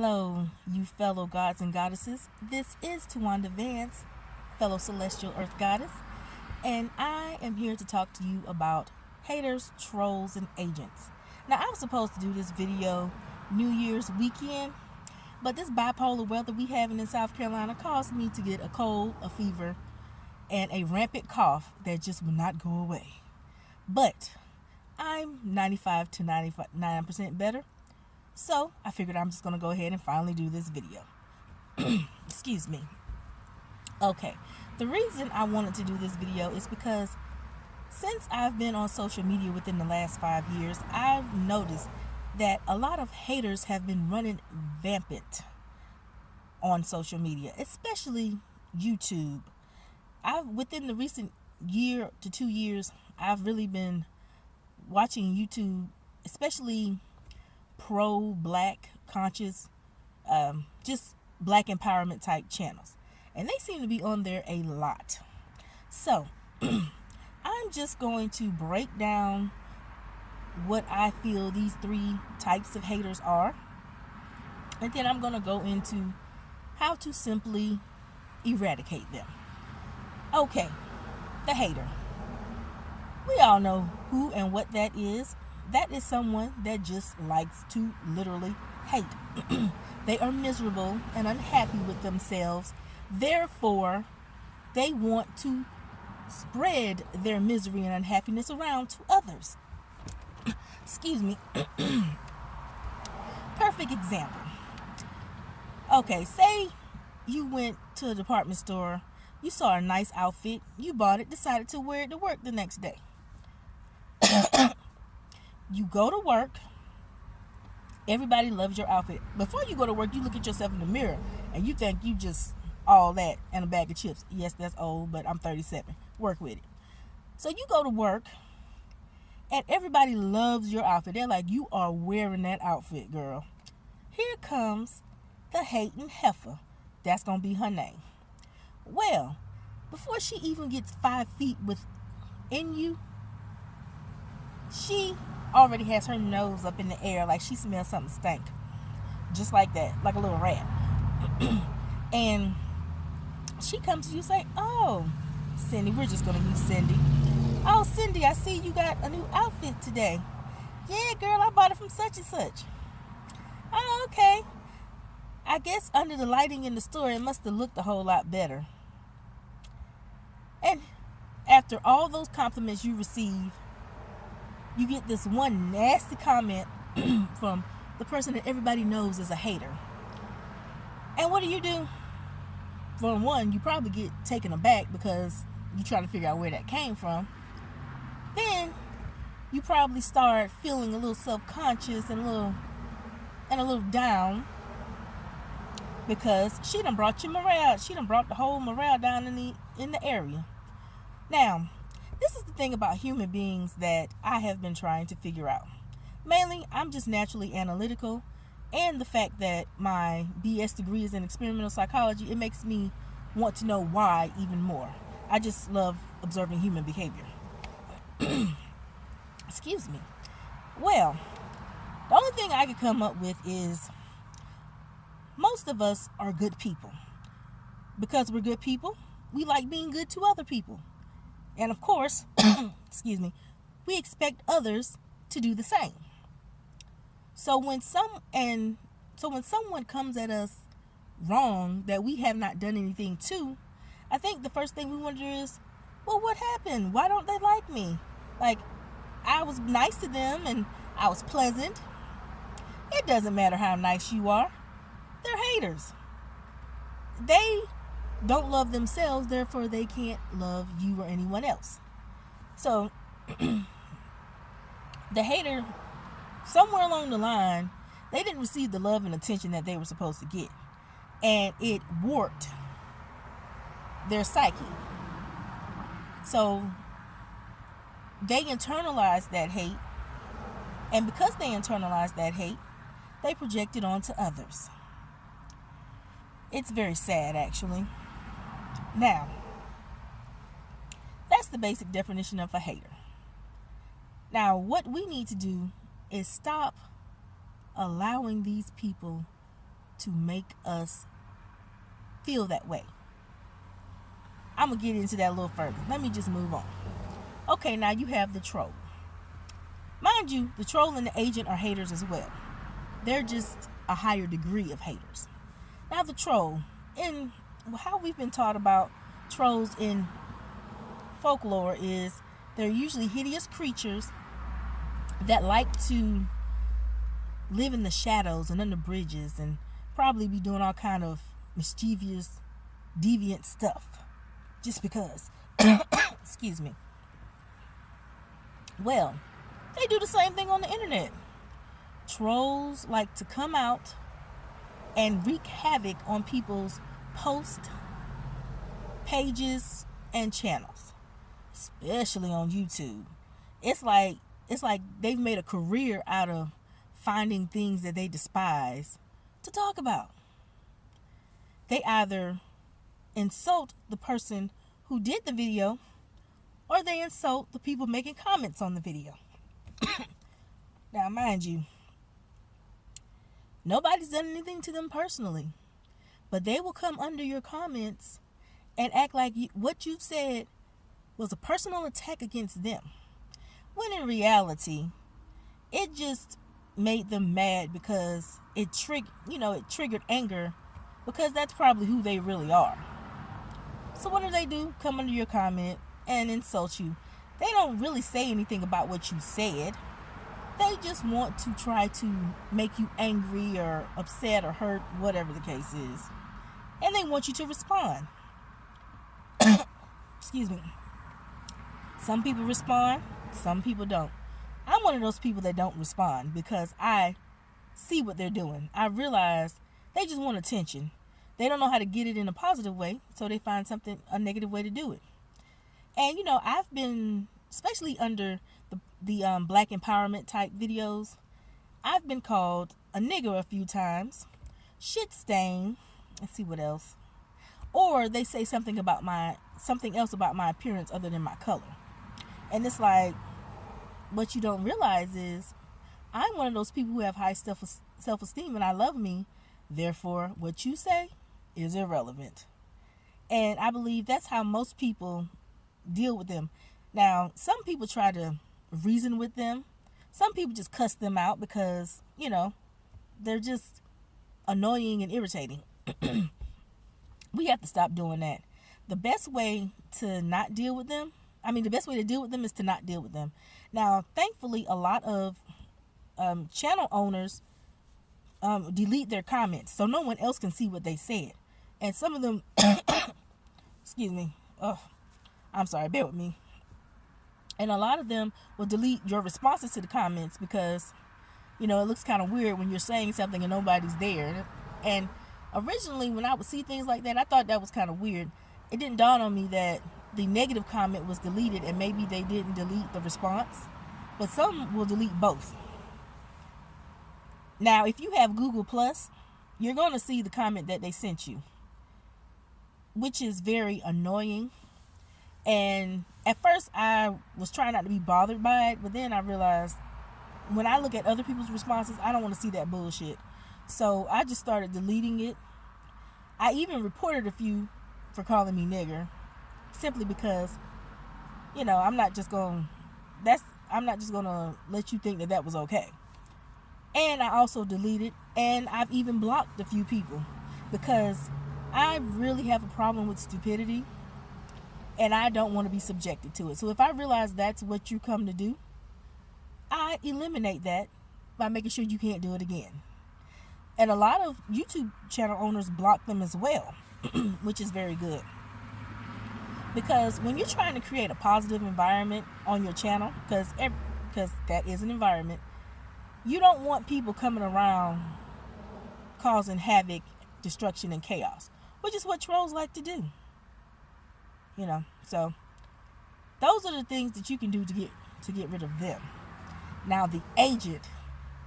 Hello, you fellow gods and goddesses. This is Tawanda Vance, fellow celestial earth goddess, and I am here to talk to you about haters, trolls, and agents. Now, I was supposed to do this video New Year's weekend, but this bipolar weather we having in South Carolina caused me to get a cold, a fever, and a rampant cough that just would not go away. But I'm 95 to 99% better. So I figured I'm just going to go ahead and finally do this video. Excuse me. Okay, the reason I wanted to do this video is because since I've been on social media within the last 5 years, I've noticed that a lot of haters have been running rampant on social media, especially YouTube. Within the recent year to 2 years, I've really been watching YouTube, especially pro-black conscious, just black empowerment type channels, and they seem to be on there a lot. So I'm just going to break down what I feel these three types of haters are, and then I'm going to go into how to simply eradicate them. Okay, the hater. We all know who and what that is. That is someone that just likes to literally hate. They are miserable and unhappy with themselves. Therefore, they want to spread their misery and unhappiness around to others. Excuse me. Perfect example. Okay, say you went to a department store, you saw a nice outfit, you bought it, decided to wear it to work the next day. You go to work, everybody loves your outfit. Before you go to work, you look at yourself in the mirror and you think you just all that and a bag of chips. Yes, that's old, but I'm 37. Work with it. So you go to work and everybody loves your outfit. They're like, you are wearing that outfit, girl. Here comes the hating heifer. That's going to be her name. Well, before she even gets 5 feet within you, she already has her nose up in the air like she smells something stank. Just like that, like a little rat. And she comes to you and say, oh, Cindy, we're just going to use Cindy. Oh, Cindy, I see you got a new outfit today. Yeah, girl, I bought it from such and such. Oh, okay. I guess under the lighting in the store, it must have looked a whole lot better. And after all those compliments you receive, you get this one nasty comment from the person that everybody knows is a hater. And what do? For one, you probably get taken aback because you're trying to figure out where that came from. Then you probably start feeling a little self-conscious and a little down because she done brought your morale. She done brought the whole morale down in the area. Now, this is the thing about human beings that I have been trying to figure out. Mainly, I'm just naturally analytical, and the fact that my BS degree is in experimental psychology, it makes me want to know why even more. I just love observing human behavior. Excuse me. Well, the only thing I could come up with is most of us are good people. Because we're good people, we like being good to other people. And of course, excuse me, we expect others to do the same. So when someone comes at us wrong that we have not done anything to, I think the first thing we wonder is, well, what happened? Why don't they like me? Like, I was nice to them and I was pleasant. It doesn't matter how nice you are. They're haters. They don't love themselves, therefore they can't love you or anyone else. So the hater, somewhere along the line, they didn't receive the love and attention that they were supposed to get, and it warped their psyche. So they internalized that hate, and because they internalized that hate, they project it onto others. It's very sad, actually. Now, that's the basic definition of a hater. Now, what we need to do is stop allowing these people to make us feel that way. I'm going to get into that a little further. Let me just move on. Okay, now you have the troll. Mind you, the troll and the agent are haters as well. They're just a higher degree of haters. Now the troll, in how we've been taught about trolls in folklore, is they're usually hideous creatures that like to live in the shadows and under bridges and probably be doing all kind of mischievous, deviant stuff just because. Excuse me. Well, they do the same thing on the internet. Trolls like to come out and wreak havoc on people's posts, pages, and channels, especially on YouTube. It's like they've made a career out of finding things that they despise to talk about. They either insult the person who did the video, or they insult the people making comments on the video. Now, mind you, nobody's done anything to them personally, but they will come under your comments and act like what you said was a personal attack against them, when in reality, it just made them mad because it triggered anger, because that's probably who they really are. So what do? Come under your comment and insult you. They don't really say anything about what you said. They just want to try to make you angry or upset or hurt, whatever the case is. And they want you to respond. Excuse me. Some people respond, some people don't. I'm one of those people that don't respond because I see what they're doing. I realize they just want attention. They don't know how to get it in a positive way, so they find a negative way to do it. And I've been, especially under the black empowerment type videos, I've been called a nigger a few times, shit stain. Let's see what else. Or they say something else about my appearance other than my color. And it's like, what you don't realize is I'm one of those people who have high self-esteem and I love me. Therefore, what you say is irrelevant. And I believe that's how most people deal with them. Now, some people try to reason with them. Some people just cuss them out because, they're just annoying and irritating. We have to stop doing that. The best way to deal with them is to not deal with them. Now, thankfully, a lot of channel owners delete their comments so no one else can see what they said. And some of them, excuse me, I'm sorry, bear with me. And a lot of them will delete your responses to the comments because, it looks kind of weird when you're saying something and nobody's there. And originally, when I would see things like that, I thought that was kind of weird. It didn't dawn on me that the negative comment was deleted and maybe they didn't delete the response. But some will delete both. Now, if you have Google Plus, you're going to see the comment that they sent you, which is very annoying. And at first, I was trying not to be bothered by it, but then I realized when I look at other people's responses, I don't want to see that bullshit. So I just started deleting it. I even reported a few for calling me nigger, simply because, I'm not just going to let you think that was okay. And I also deleted, and I've even blocked a few people because I really have a problem with stupidity and I don't want to be subjected to it. So if I realize that's what you come to do, I eliminate that by making sure you can't do it again. And a lot of YouTube channel owners block them as well, which is very good. Because when you're trying to create a positive environment on your channel, because that is an environment, you don't want people coming around causing havoc, destruction, and chaos, which is what trolls like to do. So those are the things that you can do to get rid of them. Now, the agent,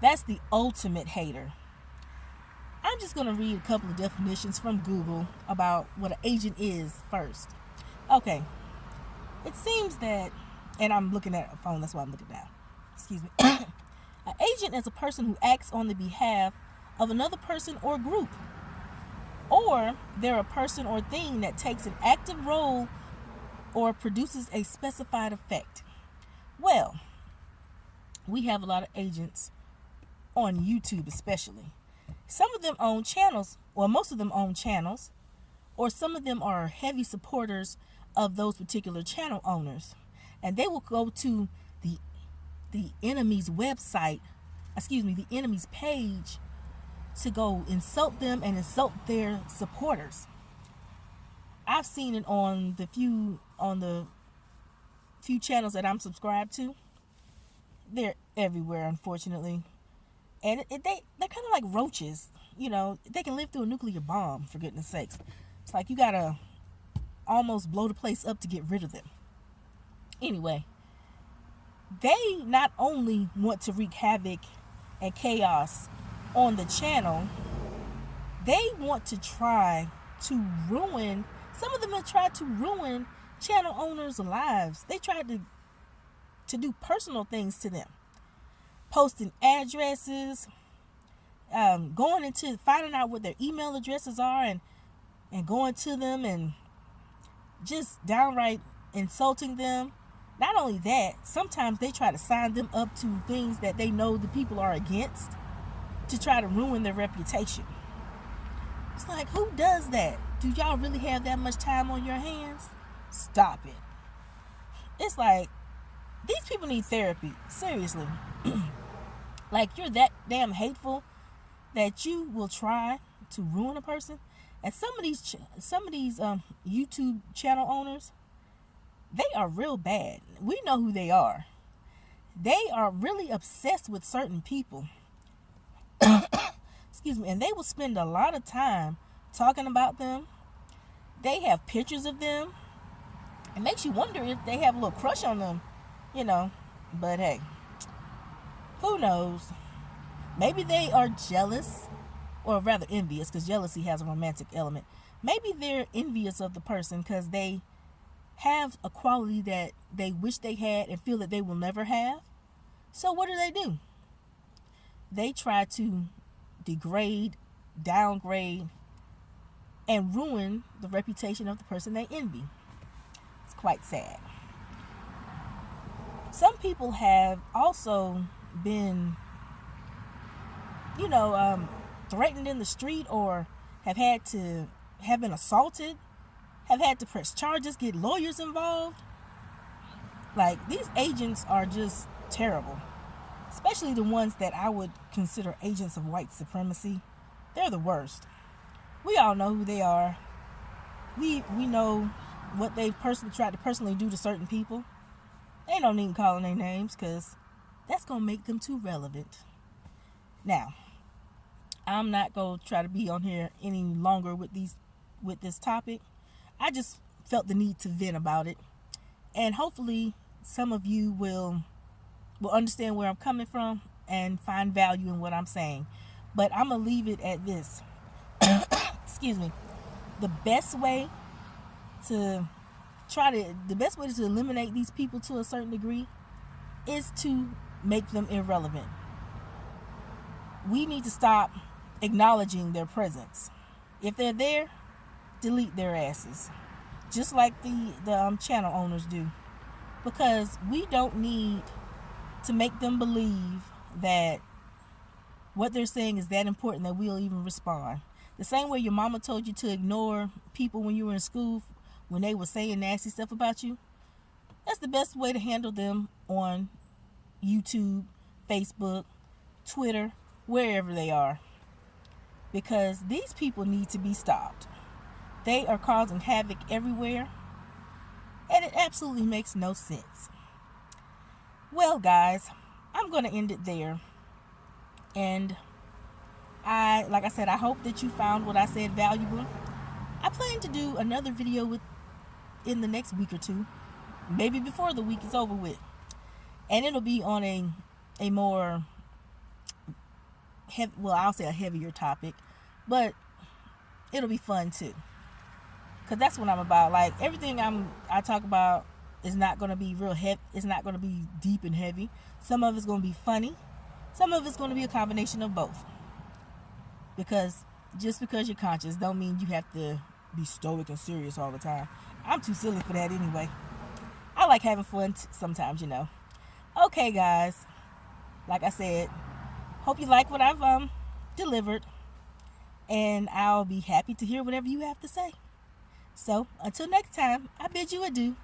that's the ultimate hater. I'm just going to read a couple of definitions from Google about what an agent is first. Okay. It seems that, and I'm looking at a phone, that's why I'm looking down. Excuse me. An agent is a person who acts on the behalf of another person or group. Or they're a person or thing that takes an active role or produces a specified effect. Well, we have a lot of agents on YouTube especially. Some of them own channels, or most of them own channels, or some of them are heavy supporters of those particular channel owners. And they will go to the enemy's website, the enemy's page, to go insult them and insult their supporters. I've seen it on the few channels that I'm subscribed to. They're everywhere, unfortunately. And they're kind of like roaches. They can live through a nuclear bomb, for goodness sakes. It's like you gotta almost blow the place up to get rid of them. Anyway, they not only want to wreak havoc and chaos on the channel, they want to try to ruin, some of them have tried to ruin channel owners' lives. They tried to do personal things to them. Posting addresses, going into finding out what their email addresses are and going to them and just downright insulting them. Not only that, sometimes they try to sign them up to things that they know the people are against to try to ruin their reputation. It's like, who does that? Do y'all really have that much time on your hands? Stop it. It's like, these people need therapy. Seriously. Like, you're that damn hateful that you will try to ruin a person. And some of these YouTube channel owners, they are real bad. We know who they are. They are really obsessed with certain people. Excuse me. And they will spend a lot of time talking about them. They have pictures of them. It makes you wonder if they have a little crush on them, But hey, who knows? Maybe they are jealous, or rather envious, because jealousy has a romantic element. Maybe they're envious of the person because they have a quality that they wish they had and feel that they will never have. So what do? They try to degrade, downgrade, and ruin the reputation of the person they envy. It's quite sad. Some people have also been, threatened in the street, or have been assaulted, have had to press charges, get lawyers involved. Like, these agents are just terrible. Especially the ones that I would consider agents of white supremacy. They're the worst. We all know who they are. We know what they've tried to personally do to certain people. They don't need calling their names, because that's going to make them too relevant. Now, I'm not going to try to be on here any longer with this topic. I just felt the need to vent about it. And hopefully some of you will understand where I'm coming from and find value in what I'm saying. But I'm going to leave it at this. Excuse me. The best way to eliminate these people to a certain degree is to make them irrelevant. We need to stop acknowledging their presence. If they're there, delete their asses, just like the channel owners do, because we don't need to make them believe that what they're saying is that important that we'll even respond. The same way your mama told you to ignore people when you were in school when they were saying nasty stuff about you, that's the best way to handle them on YouTube, Facebook, Twitter, wherever they are, because these people need to be stopped. They are causing havoc everywhere, and it absolutely makes no sense. Well, guys, I'm going to end it there. And like I said, I hope that you found what I said valuable. I plan to do another video in the next week or two, maybe before the week is over with. And it'll be on a more I'll say a heavier topic, but it'll be fun too. Because that's what I'm about. Like, everything I talk about is not going to be real heavy. It's not going to be deep and heavy. Some of it's going to be funny. Some of it's going to be a combination of both. because just because you're conscious don't mean you have to be stoic and serious all the time. I'm too silly for that anyway. I like having fun sometimes, Okay, guys. Like I said, hope you like what I've delivered, and I'll be happy to hear whatever you have to say. So, until next time, I bid you adieu.